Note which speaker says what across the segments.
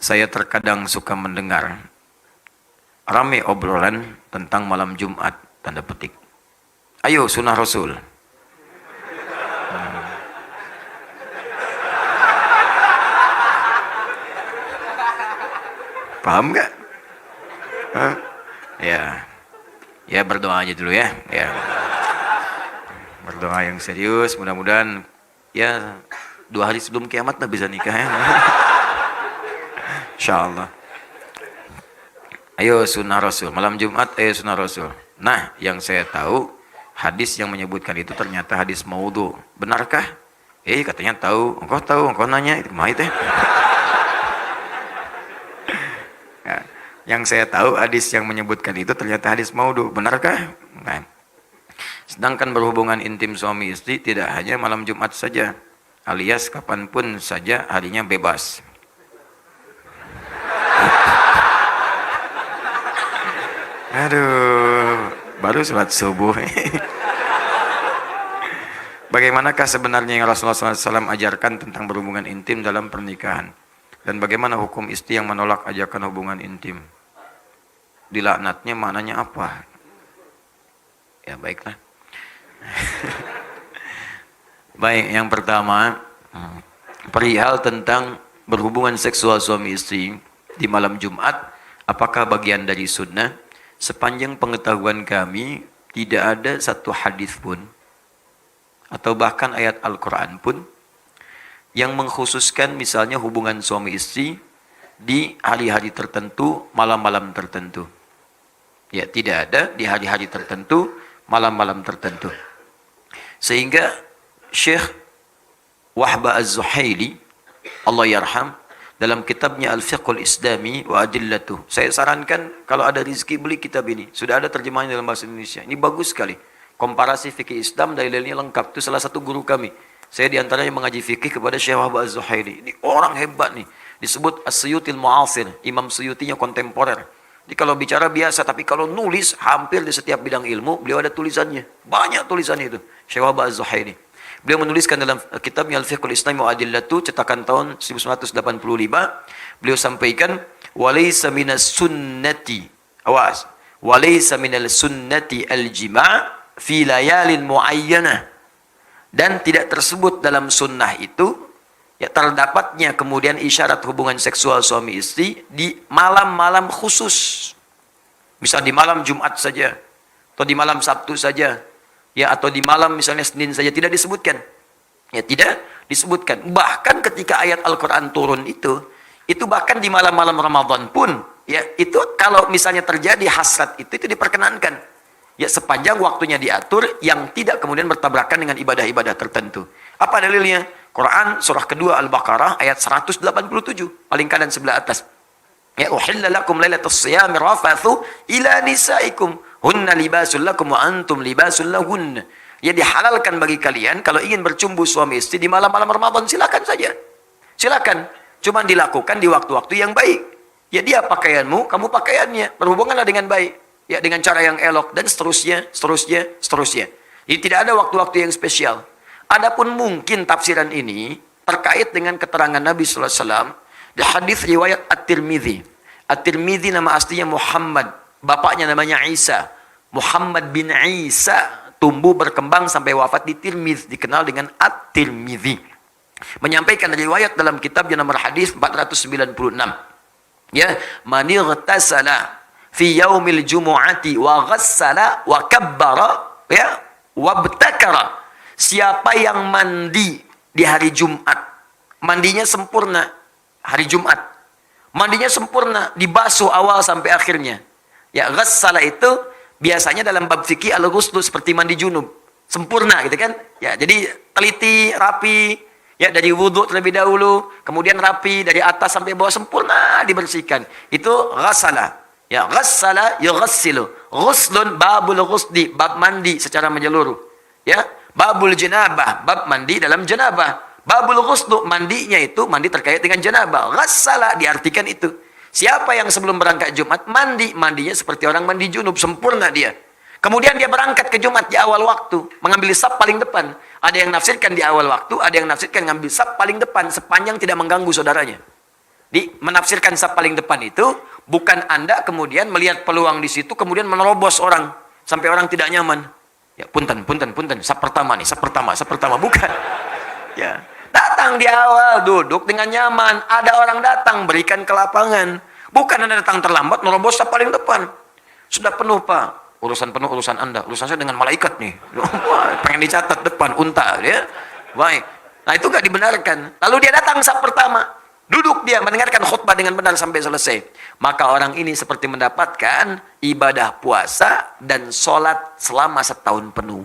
Speaker 1: Saya terkadang suka mendengar rame obrolan tentang malam Jumat, tanda petik. Ayo sunnah Rasul. Paham nggak? Hah? Ya berdoa aja dulu ya. Berdoa yang serius, mudah-mudahan ya 2 hari sebelum kiamat lah bisa nikah ya. Insyaallah. Ayo sunnah Rasul, malam Jumat ayo sunnah Rasul. Nah, yang saya tahu hadis yang menyebutkan itu ternyata hadis maudhu. Benarkah? Katanya tahu, engkau nanya itu mah teh. Ya, yang saya tahu hadis yang menyebutkan itu ternyata hadis maudhu. Benarkah? Nah. Sedangkan berhubungan intim suami istri tidak hanya malam Jumat saja, alias kapanpun saja harinya bebas. Aduh, baru sholat subuh. Bagaimanakah sebenarnya yang Rasulullah SAW ajarkan tentang berhubungan intim dalam pernikahan? Dan bagaimana hukum istri yang menolak ajakan hubungan intim? Dilaknatnya maknanya apa? Ya baiklah. Baik, yang pertama perihal tentang berhubungan seksual suami istri di malam Jumat, apakah bagian dari sunnah? Sepanjang pengetahuan kami tidak ada satu hadis pun atau bahkan ayat Al-Quran pun yang mengkhususkan misalnya hubungan suami istri di hari-hari tertentu, malam-malam tertentu. Ya, tidak ada di hari-hari tertentu, malam-malam tertentu. Sehingga Syekh Wahbah Az-Zuhaili, Allah yarham, dalam kitabnya Al-Fiqhul Islami wa Adillatuh, saya sarankan kalau ada rezeki beli kitab ini. Sudah ada terjemahannya dalam bahasa Indonesia. Ini bagus sekali. Komparasi fikih Islam, dalilnya lengkap. Itu salah satu guru kami. Saya diantaranya mengaji fikih kepada Syekh Wahbah Az-Zuhaili. Ini orang hebat nih. Disebut As-Suyutil Mu'asir. Imam Suyutinya kontemporer. Jadi kalau bicara biasa, tapi kalau nulis hampir di setiap bidang ilmu, beliau ada tulisannya. Banyak tulisannya itu. Syekh Wahbah Az-Zuhaili. Beliau menuliskan dalam kitabnya Al-Fiqhul Islami wa Adillatuh, cetakan tahun 1985. Beliau sampaikan, walaysa minas sunnati, awas, walaysa minal sunnati al-jima' fi layalin muayyanah. Dan tidak tersebut dalam sunnah itu, ya terdapatnya kemudian isyarat hubungan seksual suami istri di malam-malam khusus. Misal di malam Jumat saja, atau di malam Sabtu saja, ya atau di malam misalnya Senin saja, tidak disebutkan. Ya tidak disebutkan. Bahkan ketika ayat Al-Quran turun itu bahkan di malam-malam Ramadan pun, ya itu kalau misalnya terjadi hasrat itu diperkenankan. Ya sepanjang waktunya diatur yang tidak kemudian bertabrakan dengan ibadah-ibadah tertentu. Apa dalilnya? Quran surah kedua Al-Baqarah ayat 187, paling kanan sebelah atas. Ya uhilla lakum lailatus siyami rafathu ila nisaikum hunna libasul lakum wa antum libasul lahun. Ya dihalalkan bagi kalian kalau ingin bercumbu suami istri di malam-malam Ramadan, silakan saja. Silakan. Cuma dilakukan di waktu-waktu yang baik. Ya dia pakaianmu, kamu pakaiannya. Berhubunganlah dengan baik. Ya dengan cara yang elok dan seterusnya. Jadi tidak ada waktu-waktu yang spesial. Adapun mungkin tafsiran ini terkait dengan keterangan Nabi sallallahu alaihi wasallam di hadis riwayat At-Tirmidzi. At-Tirmidzi nama aslinya Muhammad, bapaknya namanya Isa. Muhammad bin Isa tumbuh berkembang sampai wafat di Tirmidz, dikenal dengan At-Tirmidzi. Menyampaikan riwayat dalam kitabnya nomor hadis 496. Ya, man igtasala fi yaumil jumu'ati wa ghassala wa kabbara ya wabtakara. Siapa yang mandi di hari Jumat, mandinya sempurna hari Jumat. Mandinya sempurna, dibasuh awal sampai akhirnya. Ya, ghassala itu biasanya dalam bab fikih al-ghuslu seperti mandi junub. Sempurna gitu kan? Ya, jadi teliti, rapi, ya dari wudhu terlebih dahulu, kemudian rapi dari atas sampai bawah sempurna dibersihkan. Itu ghassala. Ya, ghassala yughassilu. Ghuslun babul ghusli, bab mandi secara menyeluruh. Ya, babul janabah, bab mandi dalam janabah. Babul ghuslu, mandinya itu mandi terkait dengan janabah. Ghassala diartikan itu. Siapa yang sebelum berangkat Jumat mandi, mandinya seperti orang mandi junub, sempurna dia. Kemudian dia berangkat ke Jumat di awal waktu, mengambil saf paling depan. Ada yang nafsirkan di awal waktu, ada yang nafsirkan ngambil saf paling depan sepanjang tidak mengganggu saudaranya. Menafsirkan saf paling depan itu bukan Anda kemudian melihat peluang di situ kemudian menerobos orang sampai orang tidak nyaman. Ya, punten, saf pertama nih, saf pertama, bukan. Ya, datang di awal, duduk dengan nyaman. Ada orang datang, berikan ke lapangan. Bukan Anda datang terlambat, menerobos saf paling depan. Sudah penuh, Pak. Urusan penuh, urusan Anda. Urusan saya dengan malaikat nih. Wah, pengen dicatat depan, unta. Ya. Baik. Nah, itu nggak dibenarkan. Lalu dia datang saf pertama. Duduk dia mendengarkan khutbah dengan benar sampai selesai. Maka orang ini seperti mendapatkan ibadah puasa dan sholat selama setahun penuh.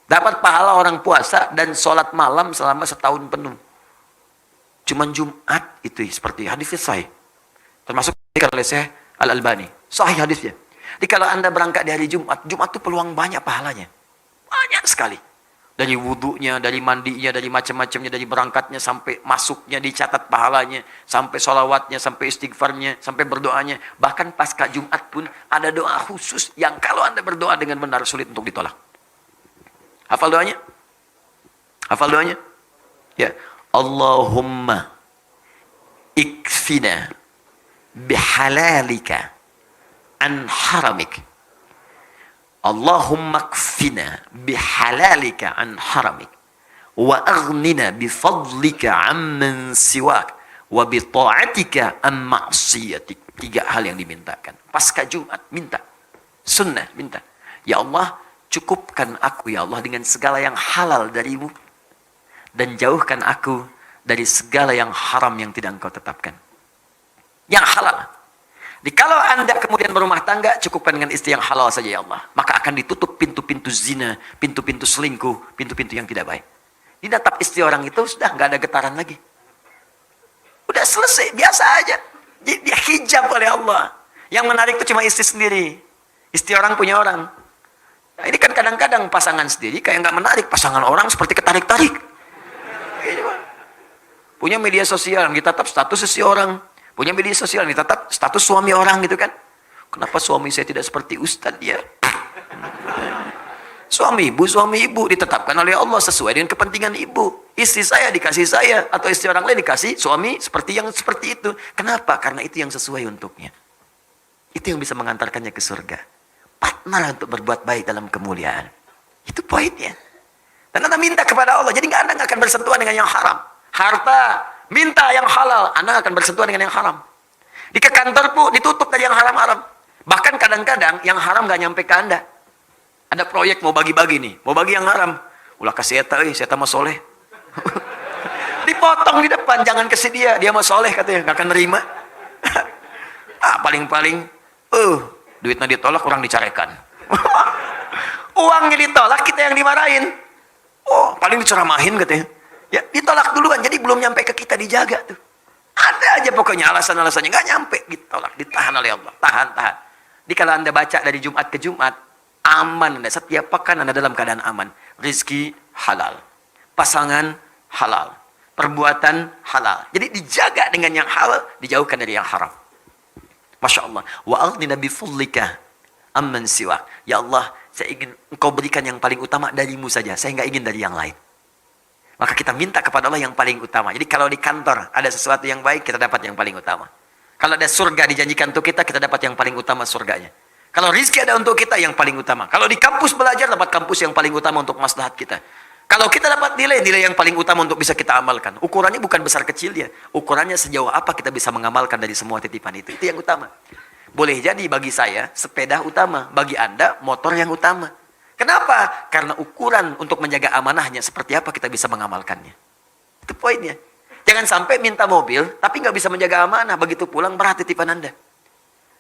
Speaker 1: Dapat pahala orang puasa dan sholat malam selama setahun penuh. Cuman Jumat itu seperti hadisnya sahih. Termasuk oleh Syekh Al-Albani. Sahih hadisnya. Jadi kalau Anda berangkat di hari Jumat, Jumat itu peluang banyak pahalanya. Banyak sekali. Dari wudhunya, dari mandinya, dari macam-macamnya, dari berangkatnya sampai masuknya dicatat pahalanya, sampai sholawatnya, sampai istighfarnya, sampai berdoanya. Bahkan pasca Jumat pun ada doa khusus yang kalau Anda berdoa dengan benar sulit untuk ditolak. Hafal doanya? Hafal doanya? Ya. Allahumma ikfina bihalalika an haramik. Allahumma kfina bihalalika an haramik wa aghnina bifadlika amman siwak wa bita'atika an ma'siyatik. 3 hal yang dimintakan. Pasca Jumat minta. Sunnah minta. Ya Allah, cukupkan aku ya Allah dengan segala yang halal darimu dan jauhkan aku dari segala yang haram yang tidak Engkau tetapkan. Yang halal. Kalau Anda kemudian berumah tangga, cukupkan dengan istri yang halal saja ya Allah. Maka akan ditutup pintu-pintu zina, pintu-pintu selingkuh, pintu-pintu yang tidak baik. Dinatap istri orang itu sudah nggak ada getaran lagi. Udah selesai, biasa aja. Dia hijab oleh Allah. Yang menarik itu cuma istri sendiri. Istri orang punya orang. Nah, ini kan kadang-kadang pasangan sendiri kayak nggak menarik. Pasangan orang seperti ketarik-tarik. Punya media sosial, ditatap status seseorang. Punya media sosial, ditatap status suami orang gitu kan. Kenapa suami saya tidak seperti ustadz ya? Suami ibu ditetapkan oleh Allah sesuai dengan kepentingan ibu. Istri saya dikasih saya, atau istri orang lain dikasih suami seperti yang seperti itu. Kenapa? Karena itu yang sesuai untuknya. Itu yang bisa mengantarkannya ke surga. Partner untuk berbuat baik dalam kemuliaan. Itu poinnya. Dan Anda minta kepada Allah, jadi Anda nggak akan bersentuhan dengan yang haram. Harta, minta yang halal, Anda akan bersentuhan dengan yang haram. Di ke kantor pun ditutup dari yang haram-haram. Bahkan kadang-kadang yang haram nggak nyampe ke Anda. Ada proyek mau bagi-bagi nih, mau bagi yang haram. Ulah kasih saya mah soleh. Dipotong di depan, jangan kasih dia mah soleh katanya, nggak akan nerima. Paling-paling, duitnya ditolak, orang dicarekan. Uangnya ditolak, kita yang dimarahin. Paling diceramahin katanya. Ya, ditolak duluan, jadi belum nyampe ke kita, dijaga tuh. Ada aja pokoknya alasan-alasannya, nggak nyampe, ditolak, ditahan oleh Allah. Tahan. Jadi kalau Anda baca dari Jumat ke Jumat, aman Anda, setiap pekan Anda dalam keadaan aman. Rizki halal, pasangan halal, perbuatan halal. Jadi dijaga dengan yang halal, dijauhkan dari yang haram. Masya Allah. Wa aghnina bifadlika amman siwak. Ya Allah, saya ingin Engkau berikan yang paling utama darimu saja, saya nggak ingin dari yang lain. Maka kita minta kepada Allah yang paling utama. Jadi kalau di kantor ada sesuatu yang baik, kita dapat yang paling utama. Kalau ada surga dijanjikan untuk kita dapat yang paling utama surganya. Kalau rizki ada untuk kita, yang paling utama. Kalau di kampus belajar, dapat kampus yang paling utama untuk maslahat kita. Kalau kita dapat nilai yang paling utama untuk bisa kita amalkan. Ukurannya bukan besar kecil ya. Ukurannya sejauh apa kita bisa mengamalkan dari semua titipan itu. Itu yang utama. Boleh jadi bagi saya, sepeda utama. Bagi Anda, motor yang utama. Kenapa? Karena ukuran untuk menjaga amanahnya seperti apa kita bisa mengamalkannya. Itu poinnya. Jangan sampai minta mobil, tapi nggak bisa menjaga amanah. Begitu pulang berat titipan Anda.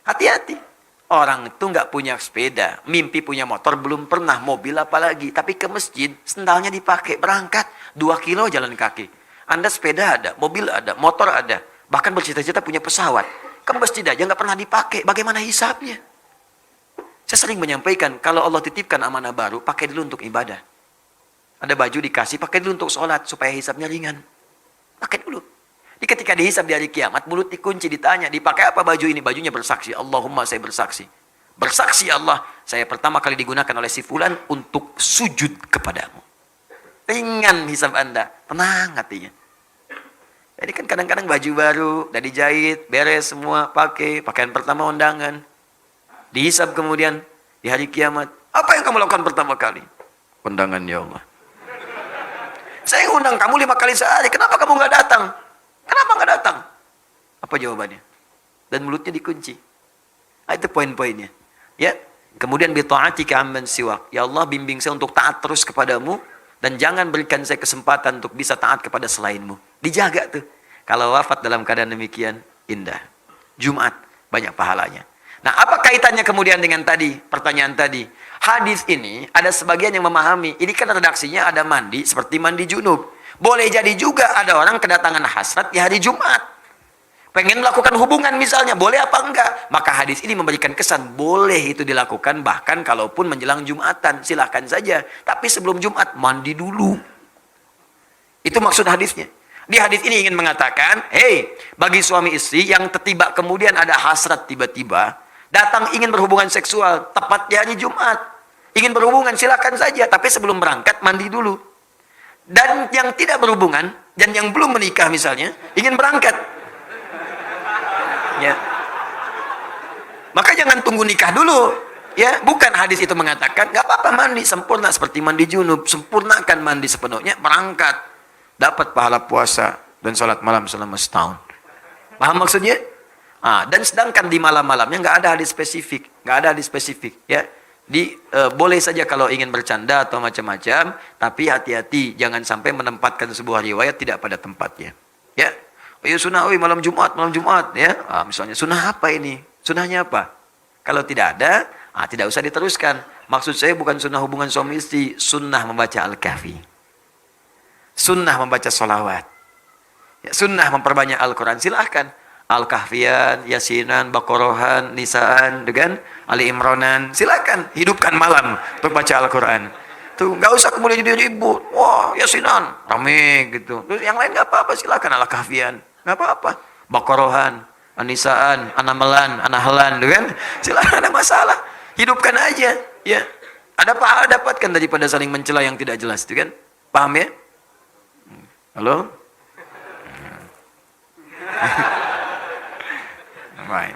Speaker 1: Hati-hati. Orang itu nggak punya sepeda, mimpi punya motor, belum pernah mobil apalagi. Tapi ke masjid, sendalnya dipakai, berangkat 2 kilo jalan kaki. Anda sepeda ada, mobil ada, motor ada. Bahkan bercita-cita punya pesawat. Ke masjid aja nggak pernah dipakai, bagaimana hisapnya? Saya sering menyampaikan, kalau Allah titipkan amanah baru, pakai dulu untuk ibadah. Ada baju dikasih, pakai dulu untuk sholat, supaya hisapnya ringan. Pakai dulu. Jadi ketika dihisap di hari kiamat, mulut dikunci, ditanya, dipakai apa baju ini? Bajunya bersaksi, Allahumma saya bersaksi. Bersaksi Allah, saya pertama kali digunakan oleh si fulan untuk sujud kepadamu. Ringan hisap Anda, tenang hatinya. Jadi kan kadang-kadang baju baru, udah dijahit, beres semua, pakai, pakaian pertama undangan. Dihisab kemudian, di hari kiamat. Apa yang kamu lakukan pertama kali? Undangan ya Allah. Saya ngundang kamu 5 kali sehari, kenapa kamu nggak datang? Kenapa nggak datang? Apa jawabannya? Dan mulutnya dikunci. Itu poin-poinnya. Ya. Kemudian bita'atika amman siwak. Ya Allah, bimbing saya untuk taat terus kepadamu dan jangan berikan saya kesempatan untuk bisa taat kepada selainmu. Dijaga tuh. Kalau wafat dalam keadaan demikian, indah. Jumat, banyak pahalanya. Nah, apa kaitannya kemudian dengan tadi, pertanyaan tadi? Hadis ini, ada sebagian yang memahami, ini kan redaksinya ada mandi, seperti mandi junub. Boleh jadi juga ada orang kedatangan hasrat di hari Jumat. Pengen melakukan hubungan misalnya, boleh apa enggak? Maka hadis ini memberikan kesan, boleh itu dilakukan, bahkan kalaupun menjelang Jumatan, silahkan saja. Tapi sebelum Jumat, mandi dulu. Itu maksud hadisnya. Di hadis ini ingin mengatakan, hey, bagi suami istri yang tiba kemudian ada hasrat tiba-tiba, datang ingin berhubungan seksual, tepat di hari Jumat. Ingin berhubungan, silahkan saja. Tapi sebelum berangkat, mandi dulu. Dan yang tidak berhubungan, dan yang belum menikah misalnya, ingin berangkat. Ya. Maka jangan tunggu nikah dulu. Ya, bukan hadis itu mengatakan, nggak apa-apa mandi sempurna seperti mandi junub. Sempurnakan mandi sepenuhnya, berangkat. Dapat pahala puasa dan sholat malam selama setahun. Paham maksudnya? Dan sedangkan di malam-malamnya nggak ada hadis spesifik. Nggak ada hadis spesifik. Ya. Boleh saja kalau ingin bercanda atau macam-macam, tapi hati-hati jangan sampai menempatkan sebuah riwayat tidak pada tempatnya. Ya, ayo sunnah, malam Jumat, ya. Misalnya sunnah apa ini? Sunnahnya apa? Kalau tidak ada, tidak usah diteruskan. Maksud saya bukan sunnah hubungan suami istri, sunnah membaca Al-Kahfi, sunnah membaca sholawat, ya, sunnah memperbanyak Al-Quran. Silahkan. Al-Kahfian, Yasinan, Baqarahan, Nisaan, dengan Ali Imranan, silakan hidupkan malam untuk baca Al-Quran. Tuh, nggak usah kemudian jadi ribut. Wah, Yasinan, rame gitu. Terus yang lain nggak apa-apa, silakan Al-Kahfian, nggak apa-apa. Baqarahan, Nisaan, Anamalan, Anahlan, kan? Silakan, ada masalah. Hidupkan aja, ya. Ada pahala dapatkan daripada saling mencela yang tidak jelas, itu kan? Paham ya? Halo? Right.